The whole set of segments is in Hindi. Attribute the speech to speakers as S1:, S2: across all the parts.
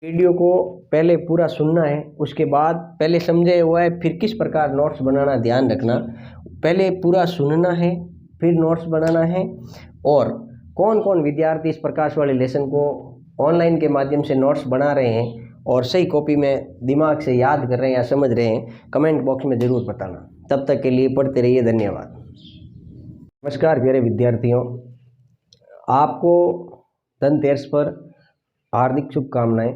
S1: वीडियो को पहले पूरा सुनना है, उसके बाद पहले समझे हुआ है फिर किस प्रकार नोट्स बनाना ध्यान रखना। पहले पूरा सुनना है, फिर नोट्स बनाना है। और कौन कौन विद्यार्थी इस प्रकाश वाले लेसन को ऑनलाइन के माध्यम से नोट्स बना रहे हैं और सही कॉपी में दिमाग से याद कर रहे हैं या समझ रहे हैं, कमेंट बॉक्स में ज़रूर बताना। तब तक के लिए पढ़ते रहिए। धन्यवाद। नमस्कार प्यारे विद्यार्थियों, आपको धनतेरस पर हार्दिक शुभकामनाएं।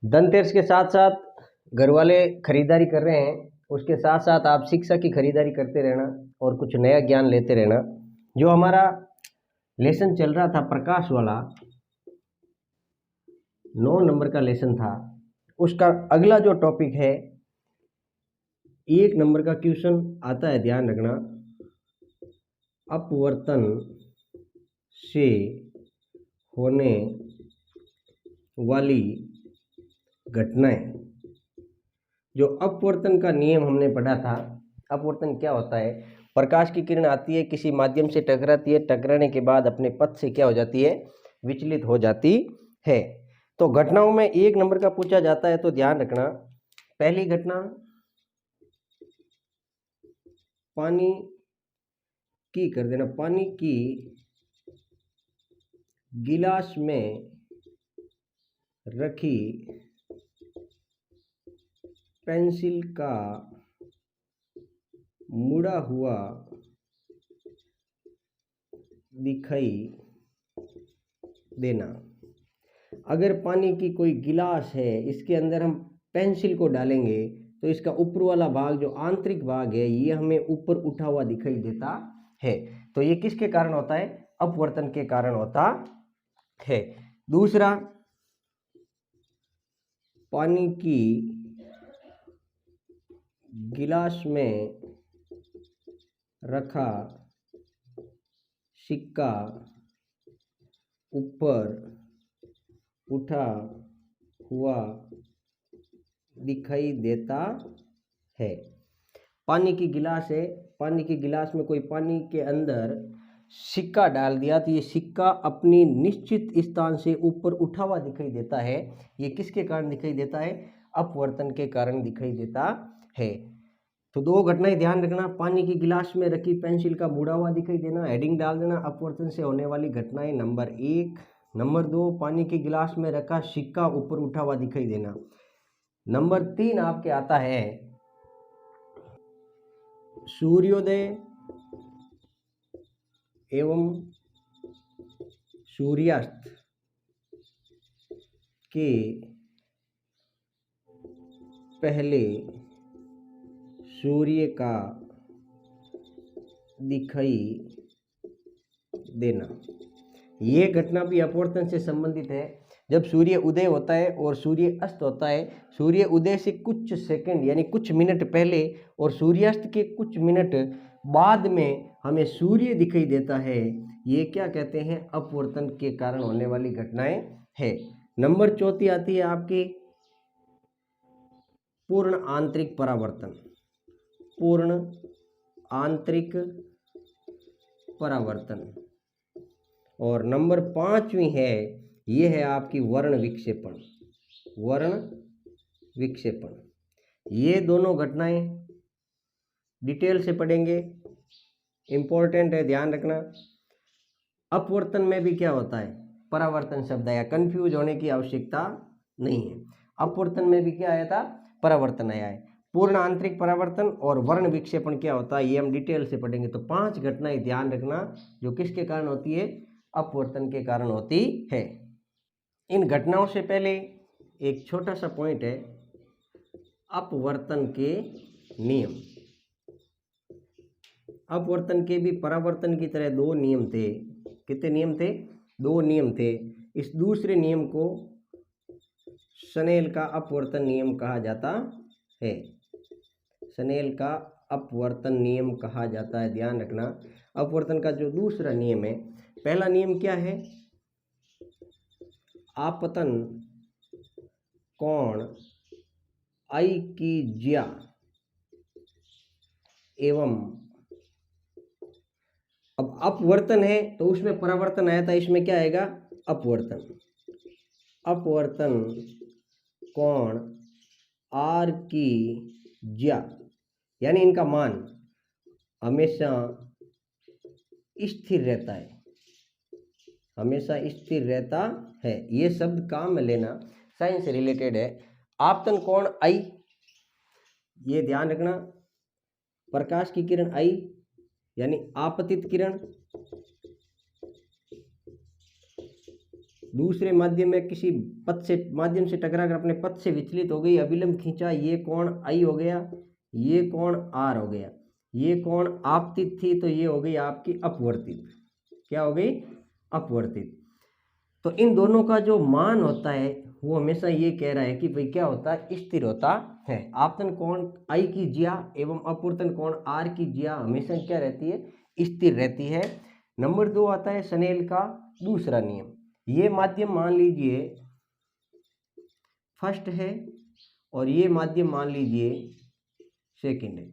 S1: धनतेरस के साथ साथ घर वाले खरीदारी कर रहे हैं, उसके साथ साथ आप शिक्षा की खरीदारी करते रहना और कुछ नया ज्ञान लेते रहना। जो हमारा लेसन चल रहा था प्रकाश वाला, 9 नंबर का लेसन था, उसका अगला जो टॉपिक है 1 नंबर का क्वेश्चन आता है, ध्यान रखना। अपवर्तन से होने वाली घटनाएं। जो अपवर्तन का नियम हमने पढ़ा था, अपवर्तन क्या होता है? प्रकाश की किरण आती है, किसी माध्यम से टकराती है, टकराने के बाद अपने पथ से क्या हो जाती है? विचलित हो जाती है। तो घटनाओं में 1 नंबर का पूछा जाता है, तो ध्यान रखना। पहली घटना, पानी की कर देना, पानी की गिलास में रखी पेंसिल का मुड़ा हुआ दिखाई देना। अगर पानी की कोई गिलास है, इसके अंदर हम पेंसिल को डालेंगे तो इसका ऊपर वाला भाग, जो आंतरिक भाग है, ये हमें ऊपर उठा हुआ दिखाई देता है। तो ये किसके कारण होता है? अपवर्तन के कारण होता है। दूसरा, पानी की गिलास में रखा सिक्का ऊपर उठा हुआ दिखाई देता है। पानी की गिलास है, पानी की गिलास में कोई पानी के अंदर सिक्का डाल दिया तो ये सिक्का अपनी निश्चित स्थान से ऊपर उठा हुआ दिखाई देता है। ये किसके कारण दिखाई देता है? अपवर्तन के कारण दिखाई देता है। तो 2 घटनाएं ध्यान रखना। पानी की गिलास में रखी पेंसिल का मुड़ा हुआ दिखाई देना, हेडिंग डाल देना, अपवर्तन से होने वाली घटनाएं नंबर 1। नंबर 2, पानी की गिलास में रखा सिक्का ऊपर उठा हुआ दिखाई देना। नंबर 3 आपके आता है सूर्योदय एवं सूर्यास्त के पहले सूर्य का दिखाई देना। ये घटना भी अपवर्तन से संबंधित है। जब सूर्य उदय होता है और सूर्य अस्त होता है, सूर्य उदय से कुछ सेकंड यानी कुछ मिनट पहले और सूर्यास्त के कुछ मिनट बाद में हमें सूर्य दिखाई देता है। ये क्या कहते हैं? अपवर्तन के कारण होने वाली घटनाएं है। नंबर 4 आती है आपकी पूर्ण आंतरिक परावर्तन। पूर्ण आंतरिक परावर्तन। और नंबर 5वीं है, ये है आपकी वर्ण विक्षेपण। वर्ण विक्षेपण। ये दोनों घटनाएं डिटेल से पढ़ेंगे, इंपॉर्टेंट है, ध्यान रखना। अपवर्तन में भी क्या होता है? परावर्तन शब्द आया, कंफ्यूज होने की आवश्यकता नहीं है। अपवर्तन में भी क्या आया था? परावर्तन आया है। पूर्ण आंतरिक परावर्तन और वर्ण विक्षेपण क्या होता है, ये हम डिटेल से पढ़ेंगे। तो 5 घटनाएं ध्यान रखना जो किसके कारण होती है? अपवर्तन के कारण होती है। इन घटनाओं से पहले एक छोटा सा पॉइंट है, अपवर्तन के नियम। अपवर्तन के भी परावर्तन की तरह 2 नियम थे। कितने नियम थे? 2 नियम थे। इस दूसरे नियम को स्नेल का अपवर्तन नियम कहा जाता है। स्नेल का अपवर्तन नियम कहा जाता है, ध्यान रखना। अपवर्तन का जो दूसरा नियम है, पहला नियम क्या है? आपतन कोण आई की ज्या एवं, अब अपवर्तन है तो उसमें परावर्तन आया था, इसमें क्या आएगा? अपवर्तन। अपवर्तन कोण आर की ज्या, यानी इनका मान हमेशा स्थिर रहता है, हमेशा स्थिर रहता है। ये शब्द काम में लेना, साइंस से रिलेटेड है। आपतन कोण आई, ये ध्यान रखना, प्रकाश की किरण आई यानी आपतित किरण दूसरे माध्यम में किसी पथ से माध्यम से टकराकर अपने पथ से विचलित हो गई, अभिलंब खींचा, ये कोण आई हो गया, ये कोण आर हो गया। ये कोण आपतित थी तो ये हो गई आपकी अपवर्तित। क्या हो गई? अपवर्तित। तो इन दोनों का जो मान होता है वो हमेशा ये कह रहा है कि भाई क्या होता है? स्थिर होता है। आपतन कोण आई की ज्या एवं अपवर्तन कोण आर की ज्या हमेशा क्या रहती है? स्थिर रहती है। नंबर 2 आता है स्नेल का दूसरा नियम। ये माध्यम मान लीजिए फर्स्ट है और ये माध्यम मान लीजिए सेकंड है।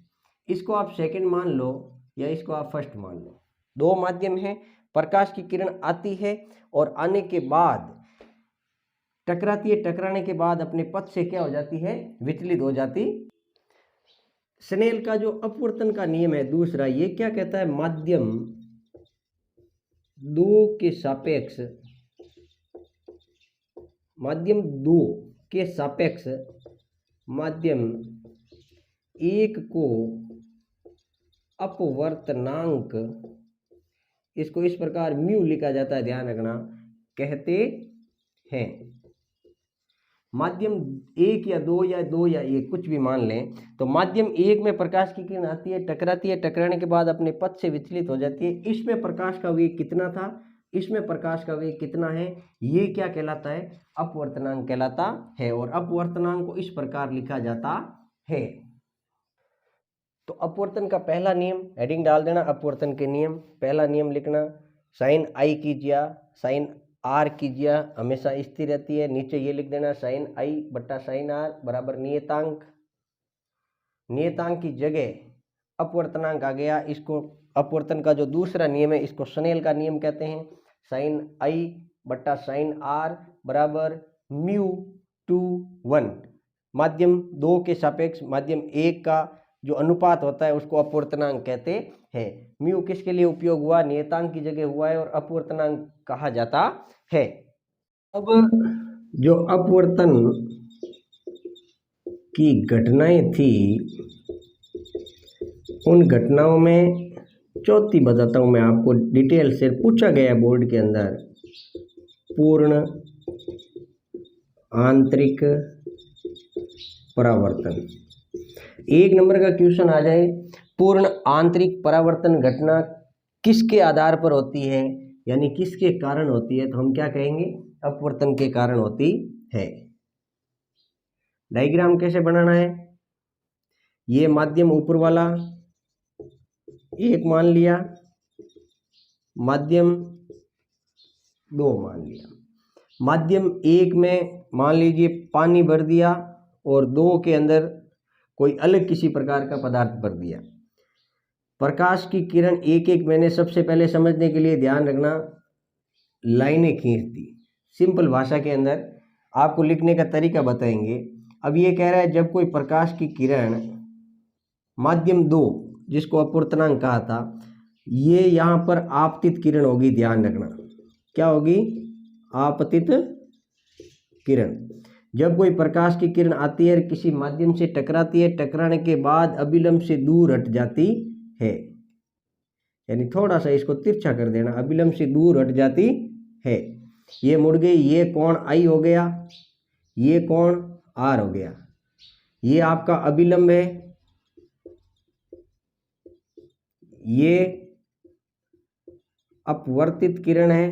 S1: इसको आप सेकंड मान लो या इसको आप फर्स्ट मान लो। दो माध्यम हैं, प्रकाश की किरण आती है और आने के बाद टकराती है, टकराने के बाद अपने पथ से क्या हो जाती है? विचलित हो जाती। स्नेल का जो अपवर्तन का नियम है दूसरा, ये क्या कहता है? माध्यम दो के सापेक्ष, माध्यम दो के सापेक्ष माध्यम एक को अपवर्तनांक, इसको इस प्रकार म्यू लिखा जाता है, ध्यान रखना, कहते हैं। माध्यम एक या दो या एक कुछ भी मान लें, तो माध्यम एक में प्रकाश की किरण आती है, टकराती है, टकराने के बाद अपने पथ से विचलित हो जाती है। इसमें प्रकाश का वेग कितना था? इसमें प्रकाश का वेग कितना है? ये क्या कहलाता है? अपवर्तनांक कहलाता है। और अपवर्तनांक को इस प्रकार लिखा जाता है। तो अपवर्तन का पहला नियम, हेडिंग डाल देना अपवर्तन के नियम। पहला नियम लिखना, साइन आई की ज्या साइन आर की ज्या हमेशा स्थिर रहती है। नीचे ये लिख देना साइन आई बट्टा साइन आर बराबर नियतांक। नियतांक की जगह अपवर्तनांक आ गया। इसको अपवर्तन का जो दूसरा नियम है इसको स्नेल का नियम कहते हैं। साइन आई बट्टा साइन आर बराबर म्यू टू 1। माध्यम दो के सापेक्ष माध्यम एक का जो अनुपात होता है उसको अपवर्तनांक कहते हैं। म्यू किसके लिए उपयोग हुआ? नियतांक की जगह हुआ है और अपवर्तनांक कहा जाता है। अब जो अपवर्तन की घटनाएं थी उन घटनाओं में चौथी बताता हूं मैं आपको डिटेल से, पूछा गया बोर्ड के अंदर। पूर्ण आंतरिक परावर्तन, एक नंबर का क्वेश्चन आ जाए, पूर्ण आंतरिक परावर्तन घटना किसके आधार पर होती है, यानी किसके कारण होती है, तो हम क्या कहेंगे? अपवर्तन के कारण होती है। डायग्राम कैसे बनाना है? ये माध्यम ऊपर वाला एक मान लिया, माध्यम दो मान लिया। माध्यम एक में मान लीजिए पानी भर दिया और दो के अंदर कोई अलग किसी प्रकार का पदार्थ भर दिया। प्रकाश की किरण एक एक, मैंने सबसे पहले समझने के लिए ध्यान रखना लाइनें खींच दी। सिंपल भाषा के अंदर आपको लिखने का तरीका बताएंगे। अब ये कह रहा है जब कोई प्रकाश की किरण माध्यम दो जिसको अपवर्तनांक कहा था, ये यहाँ पर आपतित किरण होगी, ध्यान रखना क्या होगी? आपतित किरण। जब कोई प्रकाश की किरण आती है किसी माध्यम से टकराती है, टकराने के बाद अभिलंब से दूर हट जाती है, यानी थोड़ा सा इसको तिरछा कर देना, अभिलंब से दूर हट जाती है। ये मुड़ गई, ये कोण आई हो गया, ये कोण आर हो गया। ये आपका अभिलंब है, ये अपवर्तित किरण है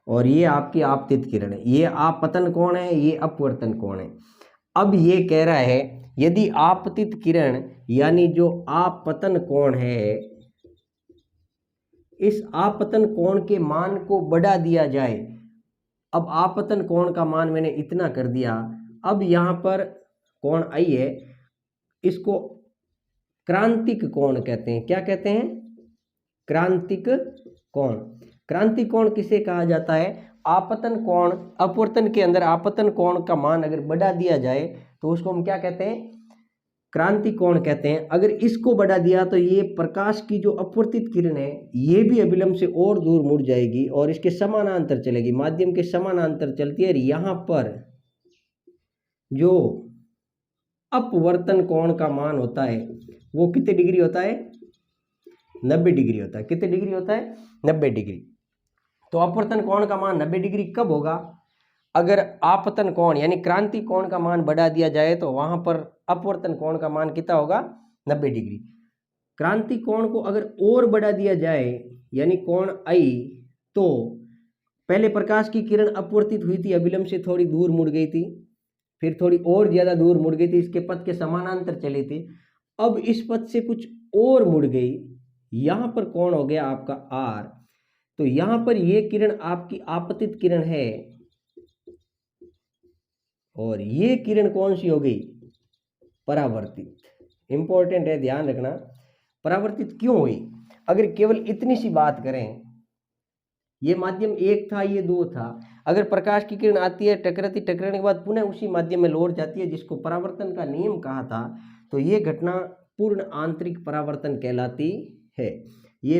S1: और ये आपकी आपतित किरण है। ये आपतन कोण है, ये अपवर्तन कोण है। अब ये कह रहा है यदि आपतित किरण यानी जो आपतन कोण है, इस आपतन कोण के मान को बढ़ा दिया जाए। अब आपतन कोण का मान मैंने इतना कर दिया। अब यहां पर कोण आई है, इसको क्रांतिक कोण कहते हैं। क्या कहते हैं? क्रांतिक कोण। क्रांति कोण किसे कहा जाता है? आपतन कोण, अपवर्तन के अंदर आपतन कोण का मान अगर बढ़ा दिया जाए तो उसको हम क्या कहते हैं? क्रांति कोण कहते हैं। अगर इसको बढ़ा दिया तो ये प्रकाश की जो अपवर्तित किरण है ये भी अभिलंब से और दूर मुड़ जाएगी और इसके समानांतर चलेगी, माध्यम के समानांतर चलती है। और यहाँ पर जो अपवर्तन कोण का मान होता है वो कितने डिग्री होता है? 90 डिग्री होता है। कितने डिग्री होता है? 90 डिग्री। तो अपवर्तन कोण का मान 90 डिग्री कब होगा? अगर आपतन कोण यानी क्रांति कोण का मान बढ़ा दिया जाए तो वहां पर अपवर्तन कोण का मान कितना होगा? 90 डिग्री। क्रांति कोण को अगर और बढ़ा दिया जाए यानी कोण आई, तो पहले प्रकाश की किरण अपवर्तित हुई थी, अभिलंब से थोड़ी दूर मुड़ गई थी, फिर थोड़ी और ज्यादा दूर मुड़ गई थी, इसके पथ के समानांतर चली थी। अब इस पथ से कुछ और मुड़ गई, यहां पर कोण हो गया आपका आर। तो यहां पर ये किरण आपकी आपतित किरण है और ये किरण कौन सी हो गई? परावर्तित। इंपॉर्टेंट है, ध्यान रखना। परावर्तित क्यों हुई? अगर केवल इतनी सी बात करें, ये माध्यम 1 था, ये 2 था, अगर प्रकाश की किरण आती है, टकराती, टकराने के बाद पुनः उसी माध्यम में लौट जाती है जिसको परावर्तन का नियम कहा था, तो ये घटना पूर्ण आंतरिक परावर्तन कहलाती है। ये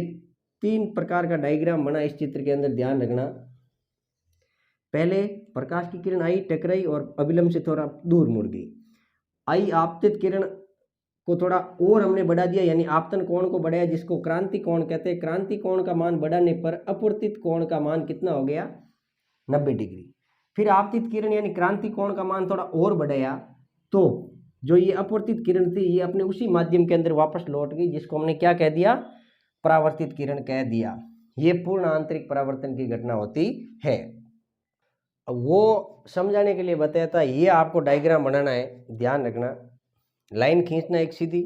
S1: 3 प्रकार का डायग्राम बना इस चित्र के अंदर, ध्यान रखना। पहले प्रकाश की किरण आई, टकराई और अभिलंब से थोड़ा दूर मुड़ गई। आई आपतित किरण को थोड़ा और हमने बढ़ा दिया यानी आपतन कोण को बढ़ाया, जिसको क्रांति कोण कहते हैं। क्रांति कोण का मान बढ़ाने पर अपवर्तित कोण का मान कितना हो गया? 90 डिग्री। फिर आपतित किरण यानी क्रांति कोण का मान थोड़ा और बढ़ाया तो जो ये अपवर्तित किरण थी ये अपने उसी माध्यम के अंदर वापस लौट गई, जिसको हमने क्या कह दिया? परावर्तित किरण कह दिया। ये पूर्ण आंतरिक परावर्तन की घटना होती है। अब वो समझाने के लिए बताया था, ये आपको डायग्राम बनाना है, ध्यान रखना। लाइन खींचना एक सीधी,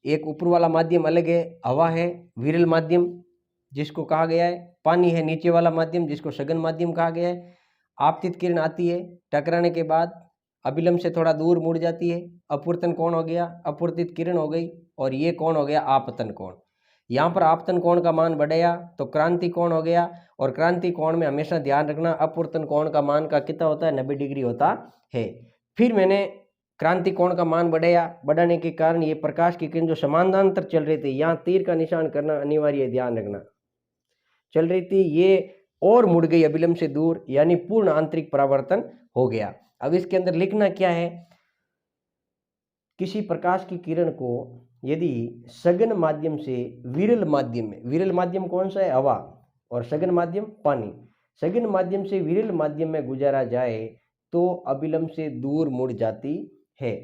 S1: एक ऊपर वाला माध्यम अलग है, हवा है विरल माध्यम जिसको कहा गया है, पानी है नीचे वाला माध्यम जिसको सघन माध्यम कहा गया है। आपतित किरण आती है, टकराने के बाद अभिलंब से थोड़ा दूर मुड़ जाती है, अपवर्तन कोण हो गया, अपवर्तित किरण हो गई, और ये कोण हो गया आपतन कोण। यहाँ पर आपतन कोण का मान बढ़ाया तो क्रांति कोण हो गया, और क्रांति कोण में हमेशा ध्यान रखना अपवर्तन कोण का मान का कितना होता है? 90 डिग्री होता है। फिर मैंने क्रांति कोण का मान बढ़ाया, बढ़ाने के कारण ये प्रकाश की किरण जो समानांतर चल रही थी, यहाँ तीर का निशान करना अनिवार्य है, ध्यान रखना। चल रही थी, ये और मुड़ गई अभिलंब से दूर, यानी पूर्ण आंतरिक परावर्तन हो गया। अब इसके अंदर लिखना क्या है? किसी प्रकाश की किरण को यदि सघन माध्यम से विरल माध्यम में, विरल माध्यम कौन सा है? हवा, और सघन माध्यम पानी, सघन माध्यम से विरल माध्यम में गुजारा जाए तो अभिलंब से दूर मुड़ जाती है।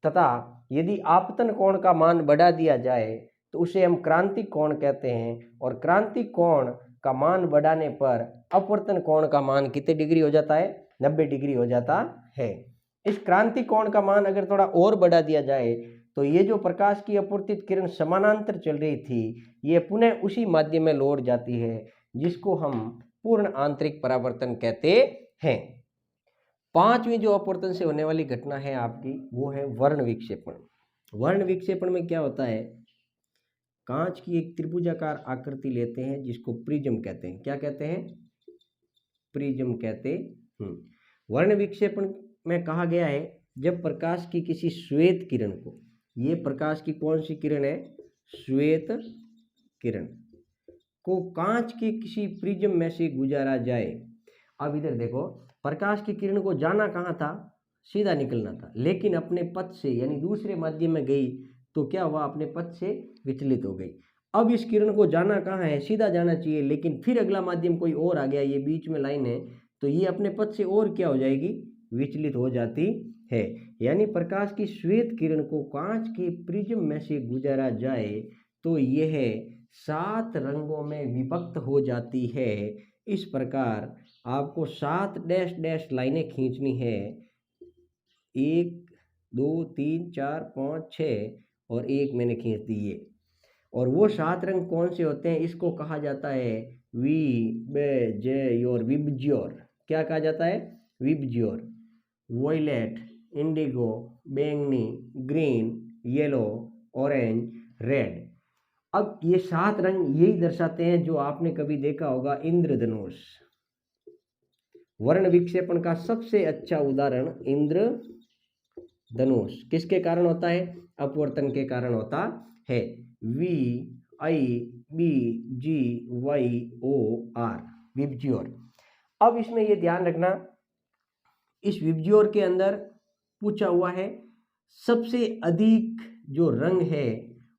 S1: तथा यदि आपतन कोण का मान बढ़ा दिया जाए तो उसे हम क्रांति कोण कहते हैं, और क्रांति कोण का मान बढ़ाने पर अपवर्तन कोण का मान कितने डिग्री हो जाता है? 90 डिग्री हो जाता है। इस क्रांति कोण का मान अगर थोड़ा और बढ़ा दिया जाए तो ये जो प्रकाश की अपवर्तित किरण समानांतर चल रही थी ये पुनः उसी माध्यम में लौट जाती है, जिसको हम पूर्ण आंतरिक परावर्तन कहते हैं। 5वीं जो अपवर्तन से होने वाली घटना है आपकी, वो है वर्ण विक्षेपण। वर्ण विक्षेपण में क्या होता है? कांच की एक त्रिभुजाकार आकृति लेते हैं जिसको प्रिज्म कहते हैं। क्या कहते हैं? प्रिज्म कहते हैं। वर्ण विक्षेपण में कहा गया है जब प्रकाश की किसी श्वेत किरण को, ये प्रकाश की कौन सी किरण है? श्वेत किरण को कांच के किसी प्रिज्म में से गुजारा जाए। अब इधर देखो, प्रकाश की किरण को जाना कहाँ था? सीधा निकलना था, लेकिन अपने पथ से यानी दूसरे माध्यम में गई तो क्या हुआ? अपने पथ से विचलित हो गई। अब इस किरण को जाना कहाँ है? सीधा जाना चाहिए, लेकिन फिर अगला माध्यम कोई और आ गया, ये बीच में लाइन है, तो ये अपने पथ से और क्या हो जाएगी? विचलित हो जाती है। यानी प्रकाश की श्वेत किरण को कांच के प्रिज्म में से गुजारा जाए तो यह 7 रंगों में विभक्त हो जाती है। इस प्रकार आपको 7 डैश डैश लाइनें खींचनी है, 1 2 3 4 5 6 और 1 मैंने खींच दिए। और वो 7 रंग कौन से होते हैं? इसको कहा जाता है विबज्योर। विबज्योर क्या कहा जाता है? विबज्योर। वॉयलेट, इंडिगो, बैंगनी, ग्रीन, येलो, ऑरेंज, रेड। अब ये 7 रंग यही दर्शाते हैं जो आपने कभी देखा होगा इंद्रधनुष। वर्ण विक्षेपण का सबसे अच्छा उदाहरण इंद्रधनुष किसके कारण होता है? अपवर्तन के कारण होता है। VIBGYOR, विबज्योर। अब इसमें ये ध्यान रखना, इस विबज्योर के अंदर पूछा हुआ है सबसे अधिक जो रंग है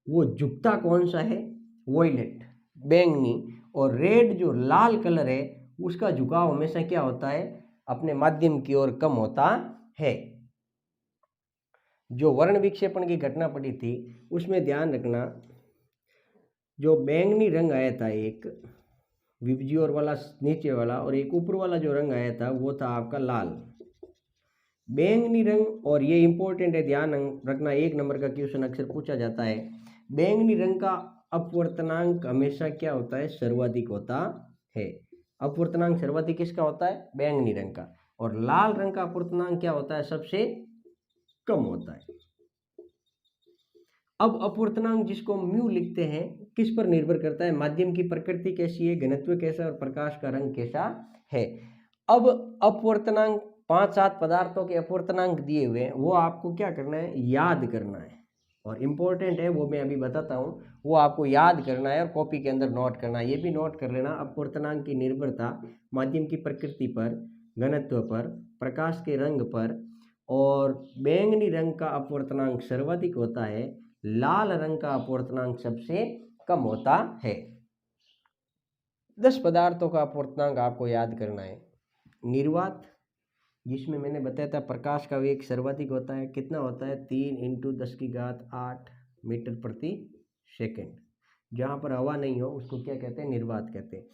S1: वो झुकता कौन सा है? वॉयलेट, बैंगनी। और रेड जो लाल कलर है उसका झुकाव हमेशा क्या होता है? अपने माध्यम की ओर कम होता है। जो वर्ण विक्षेपण की घटना पड़ी थी उसमें ध्यान रखना, जो बैंगनी रंग आया था एक विबज्योर वाला नीचे वाला, और एक ऊपर वाला जो रंग आया था वो था आपका लाल। बैंगनी रंग, और ये इंपॉर्टेंट है, ध्यान रखना, 1 नंबर का क्वेश्चन अक्सर पूछा जाता है। बैंगनी रंग का अपवर्तनांक हमेशा क्या होता है? सर्वाधिक होता है। अपवर्तनांक सर्वाधिक किसका होता है? बैंगनी रंग का। और लाल रंग का अपवर्तनांक क्या होता है? सबसे कम होता है। अब अपवर्तनांक जिसको म्यू लिखते हैं किस पर निर्भर करता है? माध्यम की प्रकृति कैसी है, घनत्व कैसा है और प्रकाश का रंग कैसा है। अब अपवर्तनांक 5-7 पदार्थों के अपवर्तनांक दिए हुए हैं, वो आपको क्या करना है? याद करना है। और इम्पोर्टेंट है, वो मैं अभी बताता हूँ, वो आपको याद करना है और कॉपी के अंदर नोट करना है। ये भी नोट कर लेना, अपवर्तनांक की निर्भरता माध्यम की प्रकृति पर, घनत्व पर, प्रकाश के रंग पर, और बैंगनी रंग का अपवर्तनांक सर्वाधिक होता है, लाल रंग का अपवर्तनांक सबसे कम होता है। 10 पदार्थों का अपवर्तनांक आपको याद करना है। निर्वात, जिसमें मैंने बताया था प्रकाश का वेग सर्वाधिक होता है, कितना होता है? 3 × 10⁸ मीटर प्रति सेकेंड। जहाँ पर हवा नहीं हो उसको क्या कहते हैं? निर्वात कहते हैं।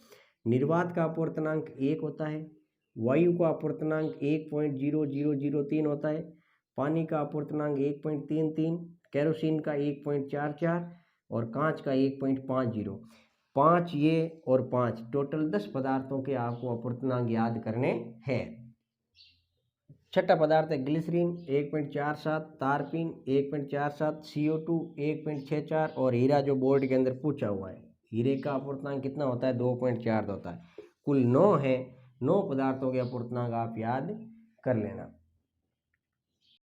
S1: निर्वात का अपवर्तनांक 1 होता है। वायु का अपवर्तनांक 1.0003 होता है। पानी का अपवर्तनांक 1.33, केरोसिन का 1.44 और कांच का 1.50। 5 ये और 5 टोटल 10 पदार्थों के आपको अपवर्तनांक याद करने हैं। छठा पदार्थ है ग्लिसरीन 1.47, तारपीन 1.47, CO2 1.64 और हीरा जो बोर्ड के अंदर पूछा हुआ है, हीरे का अपवर्तनांक कितना होता है? 2.4 होता है। कुल 9 है। 9 पदार्थों के अपवर्तनांक आप याद कर लेना।